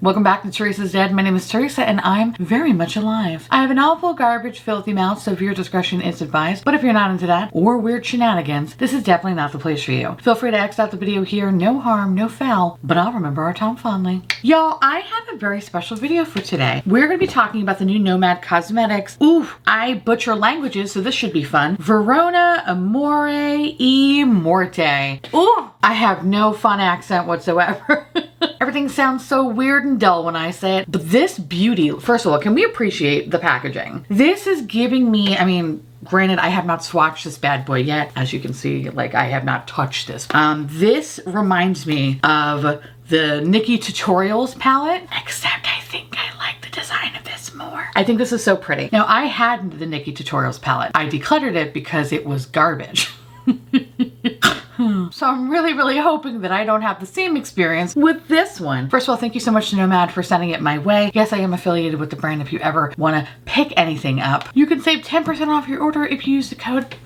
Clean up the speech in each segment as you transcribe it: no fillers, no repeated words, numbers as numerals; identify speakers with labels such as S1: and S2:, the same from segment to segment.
S1: Welcome back to Teresa's Dead. My name is Teresa and I'm very much alive. I have an awful, garbage, filthy mouth, so viewer discretion is advised. But if you're not into that or weird shenanigans, this is definitely not the place for you. Feel free to X out the video here. No harm, no foul, but I'll remember our time fondly. Y'all, I have a very special video for today. We're going to be talking about the new NOMAD Cosmetics. Ooh, I butcher languages, so this should be fun. Verona Amore e Morte. Ooh, I have no fun accent whatsoever. Everything sounds so weird and dull when I say it. But this beauty, first of all, can we appreciate the packaging? This is giving me, I mean, granted, I have not swatched this bad boy yet. As you can see, like, I have not touched this. This reminds me of the Nikkie Tutorials palette, except I think I like the design of this more. I think this is so pretty. Now, I had the Nikkie Tutorials palette. I decluttered it because it was garbage. So I'm really hoping that I don't have the same experience with this one. First of all, thank you so much to Nomad for sending it my way. Yes, I am affiliated with the brand. If you ever want to pick anything up, you can save 10% off your order if you use the code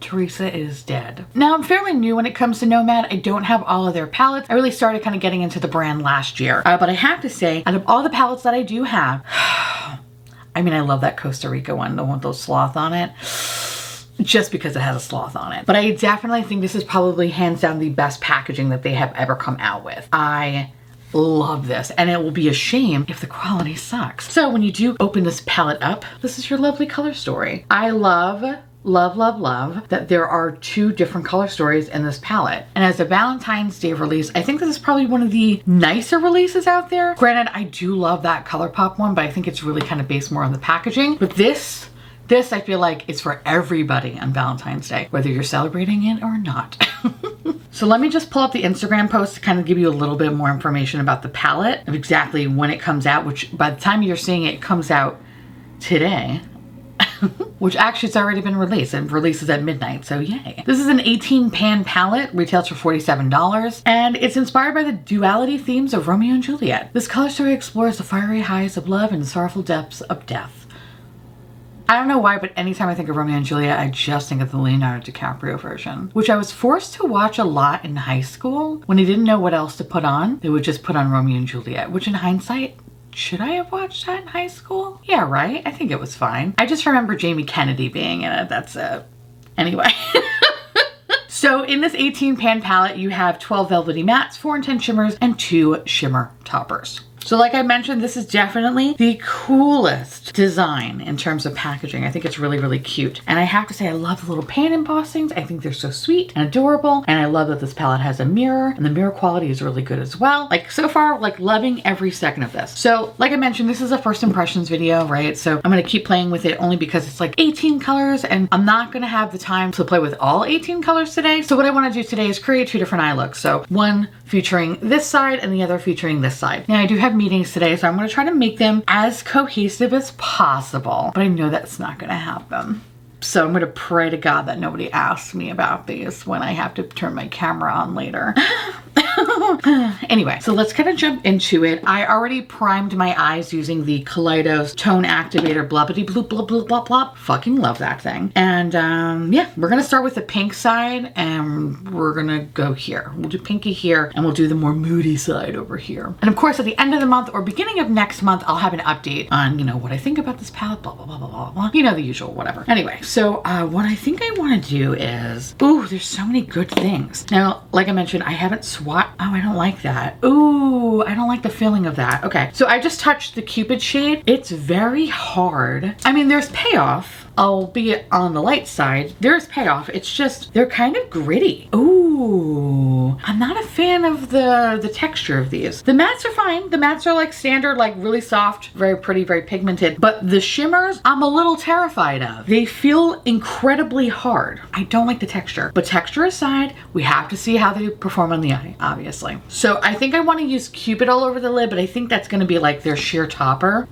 S1: Teresa is dead. Now, I'm fairly new when it comes to Nomad. I don't have all of their palettes. I really started kind of getting into the brand last year. But I have to say, out of all the palettes that I do have, I mean, I love that Costa Rica one, the one with those sloth on it. Just because it has a sloth on it. But I definitely think this is probably hands down the best packaging that they have ever come out with. I love this, and it will be a shame if the quality sucks. So when you do open this palette up, this is your lovely color story. I love that there are two different color stories in this palette. And as a Valentine's Day release, I think this is probably one of the nicer releases out there. Granted, I do love that ColourPop one, but I think it's really kind of based more on the packaging. But this I feel like it's for everybody on Valentine's Day, whether you're celebrating it or not. So let me just pull up the Instagram post to kind of give you a little bit more information about the palette, of exactly when it comes out, which by the time you're seeing it, it comes out today. Which actually it's already been released. It releases at midnight, so yay. This is an 18 pan palette, retails for $47, and it's inspired by the duality themes of Romeo and Juliet. This color story explores the fiery highs of love and the sorrowful depths of death. I don't know why, but anytime I think of Romeo and Juliet, I just think of the Leonardo DiCaprio version, which I was forced to watch a lot in high school. When I didn't know what else to put on, they would just put on Romeo and Juliet, which in hindsight, should I have watched that in high school? Yeah, right? I think it was fine. I just remember Jamie Kennedy being in it. That's it. Anyway. So in this 18 pan palette, you have 12 velvety mattes, 4 intense shimmers, and 2 shimmer toppers. So like I mentioned, this is definitely the coolest design in terms of packaging. I think it's really cute. And I have to say, I love the little pan embossings. I think they're so sweet and adorable. And I love that this palette has a mirror, and the mirror quality is really good as well. Like so far, like loving every second of this. So like I mentioned, this is a first impressions video, right? So I'm gonna keep playing with it only because it's like 18 colors and I'm not gonna have the time to play with all 18 colors today. So what I wanna do today is create 2 different eye looks. So one featuring this side and the other featuring this side. Now I do have meetings today, so I'm going to try to make them as cohesive as possible, but I know that's not going to happen. So I'm going to pray to God that nobody asks me about these when I have to turn my camera on later. Anyway, so let's kind of jump into it. I already primed my eyes using the Kaleidos Tone Activator Bloppity Bloop Bloop Bloop Blop Blop. Fucking love that thing. And yeah, we're gonna start with the pink side and we're gonna go here. We'll do pinky here and we'll do the more moody side over here. And of course, at the end of the month or beginning of next month, I'll have an update on, you know, what I think about this palette, blah, blah, blah, blah, blah, blah. You know, the usual, whatever. Anyway, so what I think I wanna do is, ooh, there's so many good things. Now, like I mentioned, I haven't swatched. Oh, I don't like that. Ooh, I don't like the feeling of that. Okay, so I just touched the Cupid shade. It's very hard. I mean, there's payoff, albeit on the light side. There's payoff. It's just, they're kind of gritty. Ooh, I'm not a fan of the texture of these. The mattes are fine. The mattes are like standard, like really soft, very pretty, very pigmented. But the shimmers, I'm a little terrified of. They feel incredibly hard. I don't like the texture. But texture aside, we have to see how they perform on the eye, obviously. So I think I want to use Cupid all over the lid, but I think that's going to be like their sheer topper.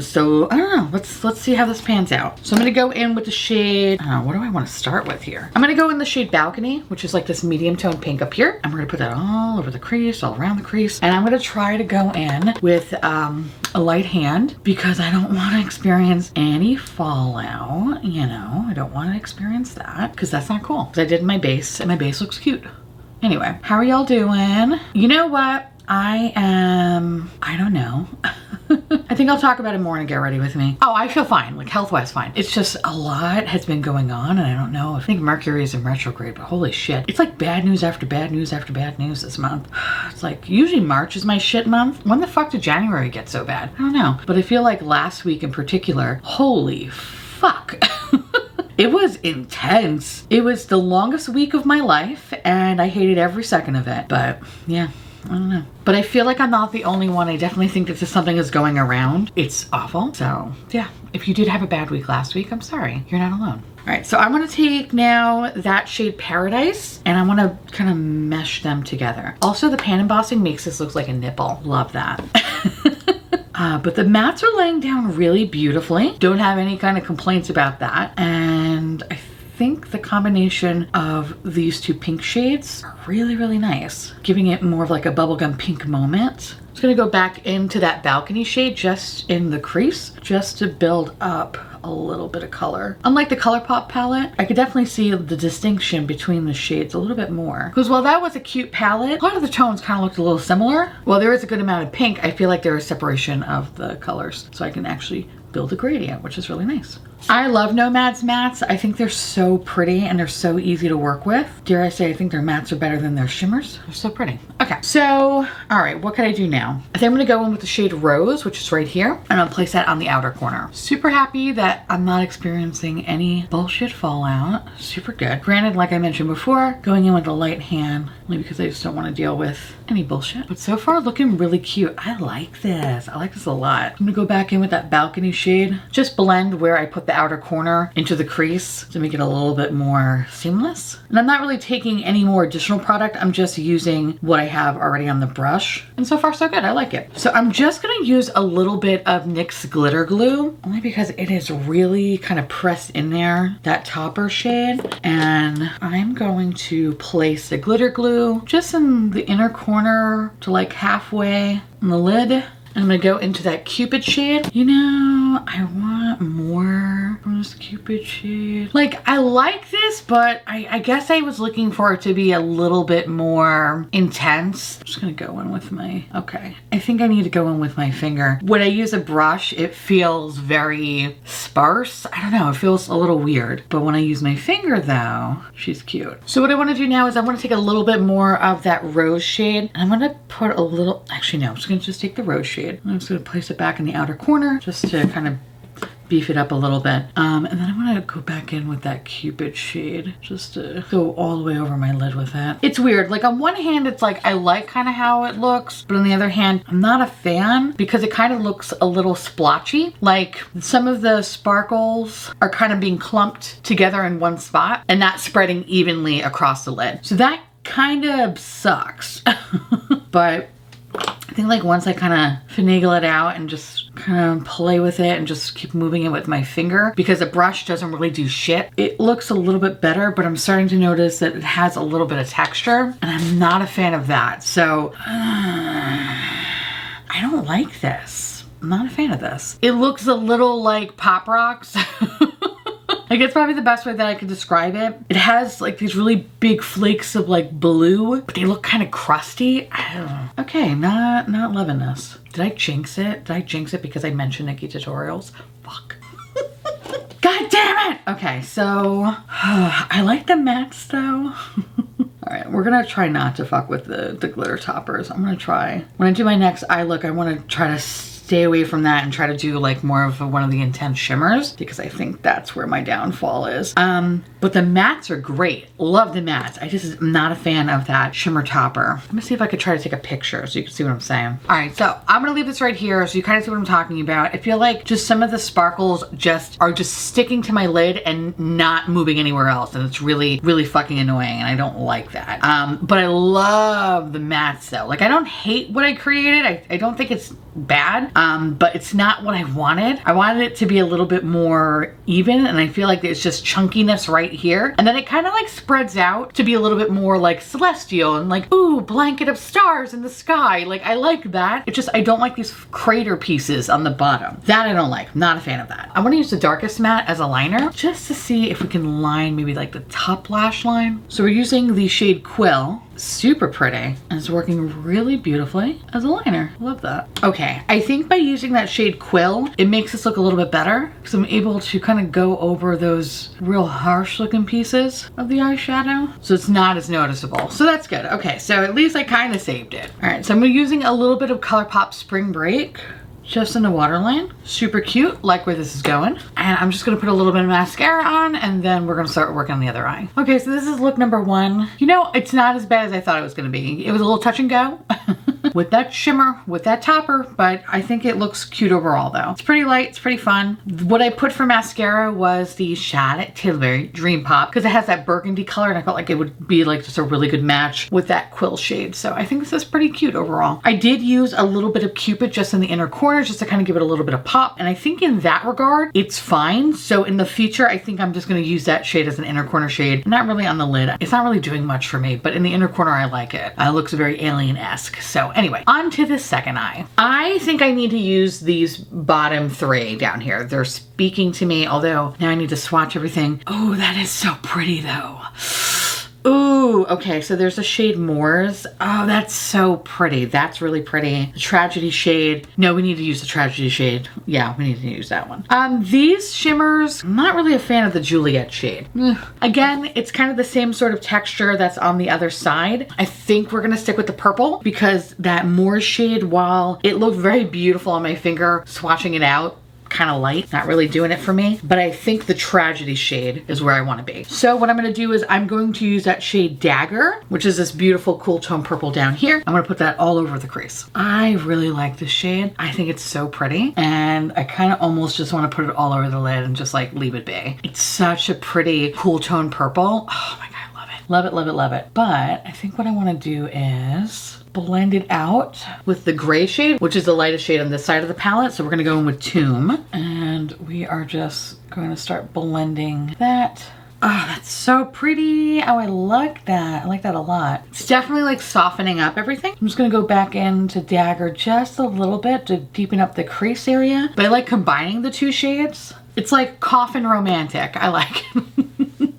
S1: So I don't know. Let's see how this pans out. So I'm going to go in with the shade, what do I want to start with here? I'm going to go in the shade Balcony, which is like this medium tone pink up here. And we're going to put that all over the crease, all around the crease. And I'm going to try to go in with a light hand because I don't want to experience any fallout, you know. I don't want to experience that because that's not cool. Because I did my base and my base looks cute. Anyway, how are y'all doing? You know what? I don't know. I think I'll talk about it more and get ready with me. Oh, I feel fine, like health-wise fine. It's just a lot has been going on and I don't know. I think Mercury is in retrograde, but holy shit. It's like bad news after bad news after bad news this month. It's like usually March is my shit month. When the fuck did January get so bad? I don't know. But I feel like last week in particular, holy fuck. It was intense. It was the longest week of my life and I hated every second of it. But yeah, I don't know. But I feel like I'm not the only one. I definitely think that something is going around. It's awful. So yeah, if you did have a bad week last week, I'm sorry. You're not alone. All right, so I'm gonna take now that shade Paradise and I'm gonna kind of mesh them together. Also, the pan embossing makes this look like a nipple. Love that. But the mattes are laying down really beautifully. Don't have any kind of complaints about that. And I think the combination of these two pink shades are really, really nice, giving it more of like a bubblegum pink moment. I'm just gonna go back into that balcony shade just in the crease, just to build up a little bit of color. Unlike the ColourPop palette, I could definitely see the distinction between the shades a little bit more. Because while that was a cute palette, a lot of the tones kind of looked a little similar. While there is a good amount of pink, I feel like there is separation of the colors. So I can actually build a gradient, which is really nice. I love NOMAD's mattes. I think they're so pretty and they're so easy to work with. Dare I say, I think their mattes are better than their shimmers. They're so pretty. Okay, so, all right, what can I do now? I think I'm gonna go in with the shade Rose, which is right here, and I'll place that on the outer corner. Super happy that I'm not experiencing any bullshit fallout. Super good. Granted, like I mentioned before, going in with a light hand, only because I just don't want to deal with any bullshit. But so far, looking really cute. I like this. I like this a lot. I'm gonna go back in with that balcony shade. Just blend where I put the outer corner into the crease to make it a little bit more seamless. And I'm not really taking any more additional product. I'm just using what I have already on the brush. And so far so good, I like it. So I'm just gonna use a little bit of NYX glitter glue, only because it is really kind of pressed in there, that topper shade. And I'm going to place the glitter glue just in the inner corner to like halfway on the lid. I'm gonna go into that Cupid shade. You know, I want more from this Cupid shade. Like, I like this, but I guess I was looking for it to be a little bit more intense. I'm just gonna go in with my, okay. I think I need to go in with my finger. When I use a brush, it feels very sparse. I don't know, it feels a little weird. But when I use my finger though, she's cute. So what I wanna do now is I wanna take a little bit more of that rose shade. And I'm gonna put a little, actually no, I'm just gonna take the rose shade. I'm just gonna place it back in the outer corner just to kind of beef it up a little bit. And then I'm gonna go back in with that Cupid shade just to go all the way over my lid with that. It's weird, like on one hand, it's like I like kind of how it looks, but on the other hand, I'm not a fan because it kind of looks a little splotchy. Like some of the sparkles are kind of being clumped together in one spot and not spreading evenly across the lid. So that kind of sucks. But I think like once I kind of finagle it out and just kind of play with it and just keep moving it with my finger, because the brush doesn't really do shit, it looks a little bit better, but I'm starting to notice that it has a little bit of texture and I'm not a fan of that. So I don't like this. I'm not a fan of this. It looks a little like Pop Rocks. Like it's probably the best way that I could describe it. It has like these really big flakes of like blue, but they look kind of crusty. I don't know. Okay, not loving this. Did I jinx it? Did I jinx it because I mentioned Nikki Tutorials? Fuck. God damn it! Okay, so I like the mattes though. All right, we're gonna try not to fuck with the glitter toppers. I'm gonna try. When I do my next eye look, I wanna try to stay away from that and try to do like more of one of the intense shimmers because I think that's where my downfall is. But the mattes are great. Love the mattes. I just am not a fan of that shimmer topper. Let me see if I could try to take a picture so you can see what I'm saying. All right, so I'm gonna leave this right here so you kind of see what I'm talking about. I feel like just some of the sparkles are just sticking to my lid and not moving anywhere else. And it's really, really fucking annoying and I don't like that. But I love the mattes though. Like I don't hate what I created. I don't think it's bad, but it's not what I wanted. I wanted it to be a little bit more even, and I feel like there's just chunkiness right here. And then it kind of like spreads out to be a little bit more like celestial and like, ooh, blanket of stars in the sky. Like I like that. It's just, I don't like these crater pieces on the bottom. That I don't like. Not a fan of that. I want to use the darkest matte as a liner just to see if we can line maybe like the top lash line. So we're using the shade Quill. super pretty. And it's working really beautifully as a liner. Love that. Okay, I think by using that shade Quill, it makes this look a little bit better because I'm able to kind of go over those real harsh looking pieces of the eyeshadow. So it's not as noticeable. So that's good. Okay, so at least I kind of saved it. All right, so I'm using a little bit of ColourPop Spring Break just in the waterline. Super cute, like where this is going. And I'm just gonna put a little bit of mascara on and then we're gonna start working on the other eye. Okay, so this is look number 1. You know, it's not as bad as I thought it was gonna be. It was a little touch and go with that shimmer, with that topper, but I think it looks cute overall though. It's pretty light, it's pretty fun. What I put for mascara was the Charlotte Tilbury Dream Pop because it has that burgundy color and I felt like it would be like just a really good match with that Quill shade. So I think this is pretty cute overall. I did use a little bit of Cupid just in the inner corner just to kind of give it a little bit of pop. And I think in that regard, it's fine. So in the future, I think I'm just going to use that shade as an inner corner shade. Not really on the lid. It's not really doing much for me, but in the inner corner, I like it. It looks very alien-esque. So anyway, on to the second eye. I think I need to use these bottom 3 down here. They're speaking to me, although now I need to swatch everything. Oh, that is so pretty though. Ooh, okay, so there's a shade Moors. Oh, that's so pretty. That's really pretty. The Tragedy shade. No, we need to use the Tragedy shade. Yeah, we need to use that one. These shimmers, I'm not really a fan of the Juliet shade. Again, it's kind of the same sort of texture that's on the other side. I think we're gonna stick with the purple because that Moors shade, while it looked very beautiful on my finger, swatching it out, kind of light, not really doing it for me, but I think the Tragedy shade is where I want to be. So what I'm going to do is I'm going to use that shade Dagger, which is this beautiful cool tone purple down here. I'm going to put that all over the crease. I really like this shade. I think it's so pretty and I kind of almost just want to put it all over the lid and just like leave it be. It's such a pretty cool tone purple. Oh my God, love it. Love it, love it, love it. But I think what I want to do is blend it out with the gray shade, which is the lightest shade on this side of the palette. So we're gonna go in with Tomb and we are just going to start blending that. Oh, that's so pretty. Oh, I like that. I like that a lot. It's definitely like softening up everything. I'm just gonna go back into Dagger just a little bit to deepen up the crease area. But I like combining the 2 shades. It's like coffin romantic. I like it.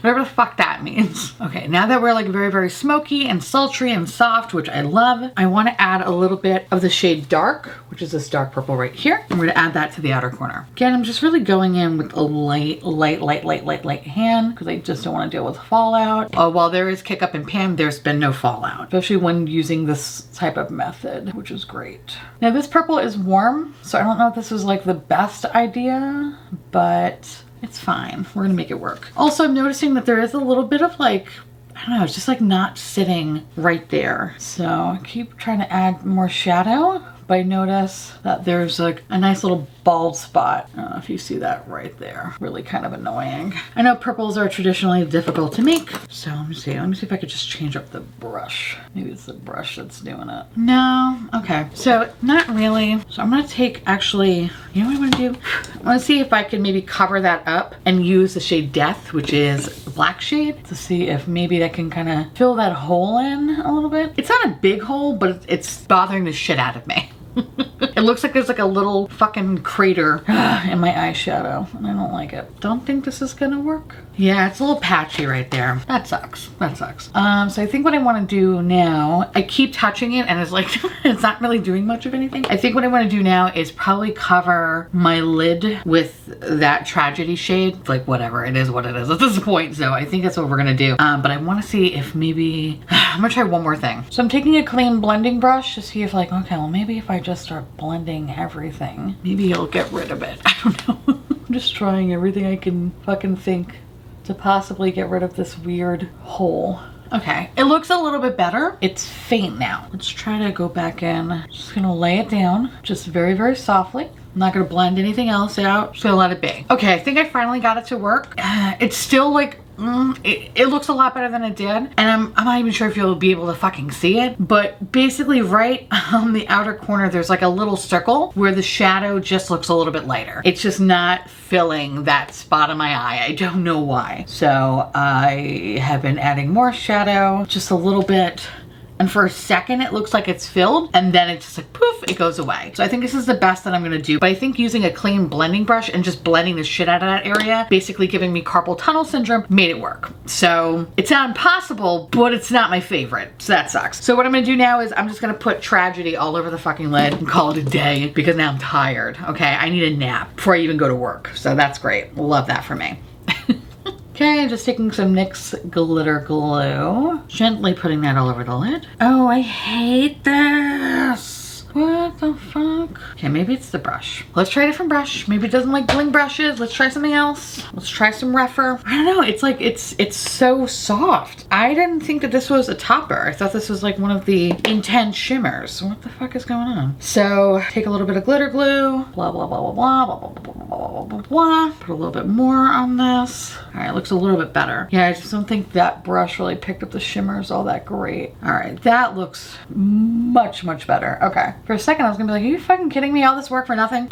S1: Whatever the fuck that means. Okay, now that we're like very, very smoky and sultry and soft, which I love, I want to add a little bit of the shade Dark, which is this dark purple right here. I'm going to add that to the outer corner. Again, I'm just really going in with a light hand because I just don't want to deal with fallout. Oh, while there is kick up and pan, there's been no fallout, especially when using this type of method, which is great. Now this purple is warm, so I don't know if this is like the best idea, but it's fine. We're gonna make it work. Also, I'm noticing that there is a little bit of like, I don't know, it's just like not sitting right there. So I keep trying to add more shadow, but I notice that there's like a nice little bald spot. I don't know if you see that right there. Really kind of annoying. I know purples are traditionally difficult to make. So let me see if I could just change up the brush. Maybe it's the brush that's doing it. No, okay. So not really. So I'm gonna take actually, you know what I wanna do? I wanna see if I can maybe cover that up and use the shade Death, which is the black shade, to see if maybe that can kind of fill that hole in a little bit. It's not a big hole, but it's bothering the shit out of me. It looks like there's like a little fucking crater in my eyeshadow and I don't like it. Don't think this is gonna work. Yeah, it's a little patchy right there. That sucks. That sucks. So I think what I want to do now, I keep touching it and it's like, it's not really doing much of anything. I think what I want to do now is probably cover my lid with that Tragedy shade. Like whatever, it is what it is at this point. So I think that's what we're gonna do. But I want to see if maybe, I'm gonna try one more thing. So I'm taking a clean blending brush to see if like, okay, well maybe if I just start blending everything, maybe it'll get rid of it. I don't know. I'm just trying everything I can fucking think to possibly get rid of this weird hole. Okay, it looks a little bit better. It's faint now. Let's try to go back in. Just gonna lay it down, just very, very softly. I'm not gonna blend anything else out. Just gonna let it be. Okay, I think I finally got it to work. It's still like, it looks a lot better than it did. And I'm not even sure if you'll be able to fucking see it. But basically right on the outer corner, there's like a little circle where the shadow just looks a little bit lighter. It's just not filling that spot on my eye. I don't know why. So I have been adding more shadow, just a little bit and for a second it looks like it's filled, and then it's just like poof, it goes away. So I think this is the best that I'm gonna do, but I think using a clean blending brush and just blending the shit out of that area, basically giving me carpal tunnel syndrome, made it work. So it's not impossible, but it's not my favorite, so that sucks. So what I'm gonna do now is I'm just gonna put Tragedy all over the fucking lid and call it a day, because now I'm tired, okay? I need a nap before I even go to work, so that's great. Love that for me. Okay, just taking some NYX glitter glue, gently putting that all over the lid. Oh, I hate this. What the fuck? Okay, maybe it's the brush. Let's try a different brush. Maybe it doesn't like bling brushes. Let's try something else. Let's try some rougher. I don't know, it's like, it's so soft. I didn't think that this was a topper. I thought this was like one of the intense shimmers. What the fuck is going on? So take a little bit of glitter glue, blah, blah, blah, blah, blah, blah, blah, blah, blah, blah, blah, blah. Put a little bit more on this. All right, it looks a little bit better. Yeah, I just don't think that brush really picked up the shimmers all that great. All right, that looks much, much better. Okay. For a second, I was gonna be like, are you fucking kidding me? All this work for nothing?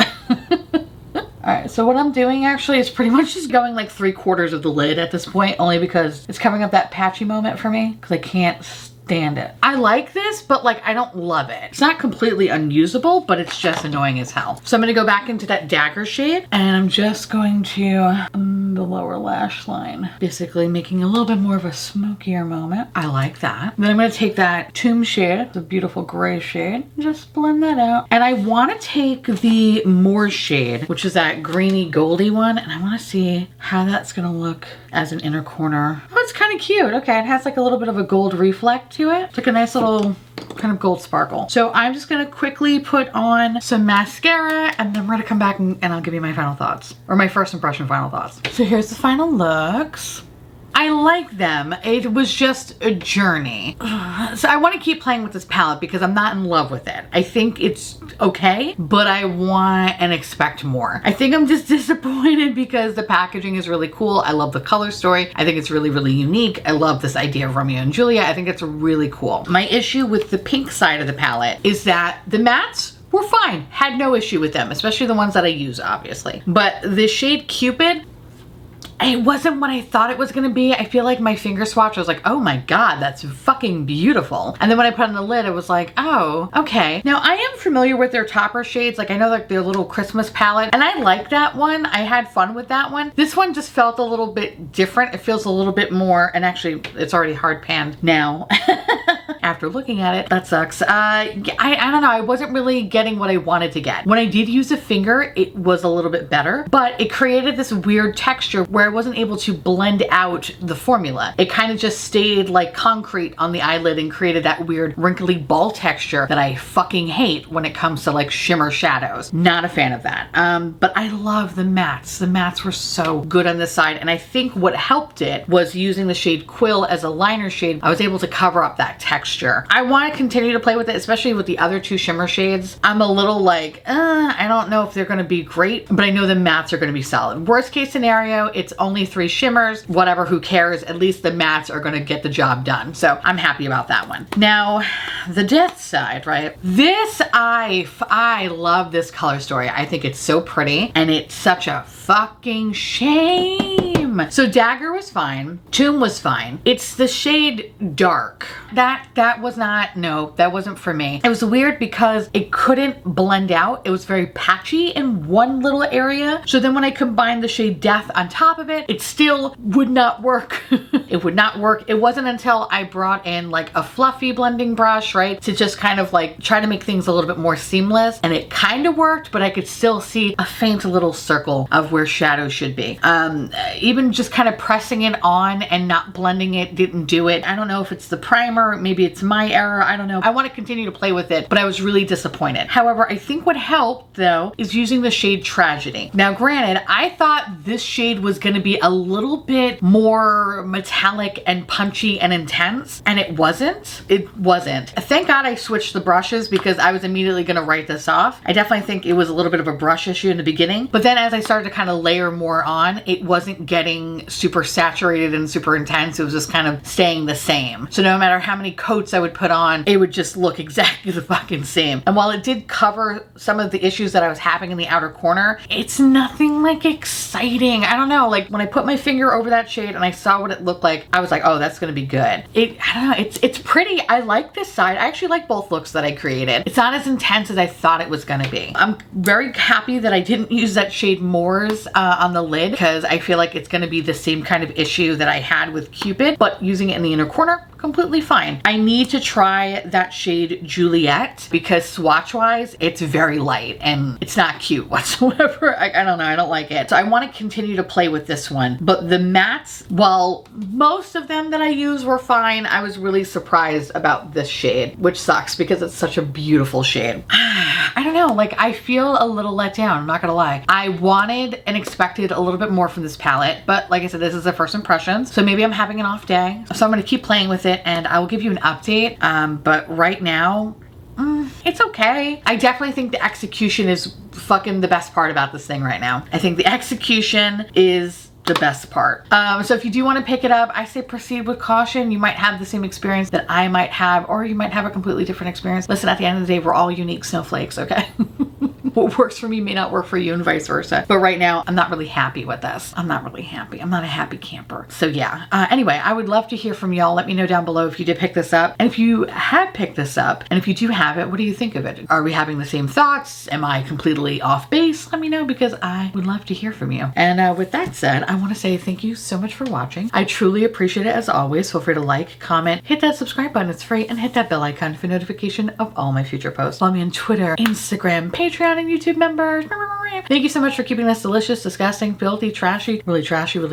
S1: All right, so what I'm doing actually is pretty much just going like 3/4 of the lid at this point, only because it's covering up that patchy moment for me, because I can't stand it. I like this, but like I don't love it. It's not completely unusable, but it's just annoying as hell. So I'm gonna go back into that dagger shade, and I'm just going to the lower lash line, basically making a little bit more of a smokier moment. I like that. Then I'm gonna take that Tomb shade, it's a beautiful gray shade, just blend that out. And I wanna take the Moor shade, which is that greeny goldy one, and I wanna see how that's gonna look as an inner corner. Oh, it's kind of cute. Okay, it has like a little bit of a gold reflect to it. It's like a nice little kind of gold sparkle. So I'm just gonna quickly put on some mascara, and then we're gonna come back and I'll give you my final thoughts, or my first impression final thoughts. So here's the final looks. I like them. It was just a journey. So I want to keep playing with this palette because I'm not in love with it. I think it's okay, but I want and expect more. I think I'm just disappointed because the packaging is really cool. I love the color story. I think it's really, really unique. I love this idea of Romeo and Juliet. I think it's really cool. My issue with the pink side of the palette is that the mattes were fine. Had no issue with them, especially the ones that I use, obviously. But the shade Cupid, it wasn't what I thought it was gonna be. I feel like my finger swatch, I was like, oh my God, that's fucking beautiful. And then when I put on the lid, I was like, oh, okay. Now I am familiar with their topper shades. Like I know like their little Christmas palette, and I like that one. I had fun with that one. This one just felt a little bit different. It feels a little bit more, and actually it's already hard panned now. After looking at it, that sucks. I don't know, I wasn't really getting what I wanted to get. When I did use a finger, it was a little bit better, but it created this weird texture where I wasn't able to blend out the formula. It kind of just stayed like concrete on the eyelid and created that weird wrinkly ball texture that I fucking hate when it comes to like shimmer shadows. Not a fan of that. But I love the mattes. The mattes were so good on this side, and I think what helped it was using the shade Quill as a liner shade. I was able to cover up that texture. I want to continue to play with it, especially with the other two shimmer shades. I'm a little like, I don't know if they're going to be great, but I know the mattes are going to be solid. Worst case scenario, it's only 3 shimmers. Whatever, who cares? At least the mattes are going to get the job done. So I'm happy about that one. Now, the death side, right? This, I love this color story. I think it's so pretty, and it's such a fucking shame. So Dagger was fine. Tomb was fine. It's the shade Dark. That was not, no, that wasn't for me. It was weird because it couldn't blend out. It was very patchy in one little area. So then when I combined the shade Death on top of it, it still would not work. It would not work. It wasn't until I brought in like a fluffy blending brush, right, to just kind of like try to make things a little bit more seamless, and it kind of worked, but I could still see a faint little circle of where shadow should be. Even just kind of pressing it on and not blending it didn't do it. I don't know if it's the primer, maybe it's my error, I don't know. I want to continue to play with it, but I was really disappointed. However, I think what helped though is using the shade Tragedy. Now granted, I thought this shade was going to be a little bit more metallic and punchy and intense, and it wasn't. It wasn't. Thank God I switched the brushes because I was immediately going to write this off. I definitely think it was a little bit of a brush issue in the beginning, but then as I started to kind of layer more on, it wasn't getting getting super saturated and super intense. It was just kind of staying the same. So no matter how many coats I would put on, it would just look exactly the fucking same. And while it did cover some of the issues that I was having in the outer corner, it's nothing like exciting. I don't know, like when I put my finger over that shade and I saw what it looked like, I was like, oh, that's gonna be good. I don't know, it's pretty. I like this side. I actually like both looks that I created. It's not as intense as I thought it was gonna be. I'm very happy that I didn't use that shade Moors on the lid, because I feel like it's gonna be the same kind of issue that I had with Cupid, but using it in the inner corner, completely fine. I need to try that shade Juliet, because swatch wise, it's very light and it's not cute whatsoever. I don't know, I don't like it. So I want to continue to play with this one. But the mattes, while most of them that I use were fine, I was really surprised about this shade, which sucks because it's such a beautiful shade. I don't know, like I feel a little let down, I'm not gonna lie. I wanted and expected a little bit more from this palette, but like I said, this is a first impression, so maybe I'm having an off day. So I'm gonna keep playing with it and I will give you an update. But right now, it's okay. I definitely think the execution is fucking the best part about this thing right now. I think the execution is the best part. So if you do want to pick it up, I say proceed with caution. You might have the same experience that I might have, or you might have a completely different experience. Listen, at the end of the day, we're all unique snowflakes, okay? What works for me may not work for you and vice versa. But right now, I'm not really happy with this. I'm not really happy. I'm not a happy camper. So yeah. Anyway, I would love to hear from y'all. Let me know down below if you did pick this up. And if you have picked this up, and if you do have it, what do you think of it? Are we having the same thoughts? Am I completely off base? Let me know, because I would love to hear from you. And with that said, I want to say thank you so much for watching. I truly appreciate it as always. Feel free to like, comment, hit that subscribe button. It's free, and hit that bell icon for notification of all my future posts. Follow me on Twitter, Instagram, Patreon, and YouTube members. Thank you so much for keeping this delicious, disgusting, filthy, trashy, really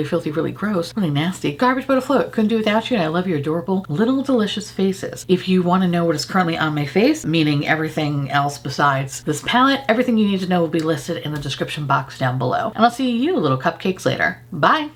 S1: filthy, really gross, really nasty, garbage but afloat. Couldn't do without you, and I love your adorable little delicious faces. If you want to know what is currently on my face, meaning everything else besides this palette, everything you need to know will be listed in the description box down below. And I'll see you little cupcakes later. Bye!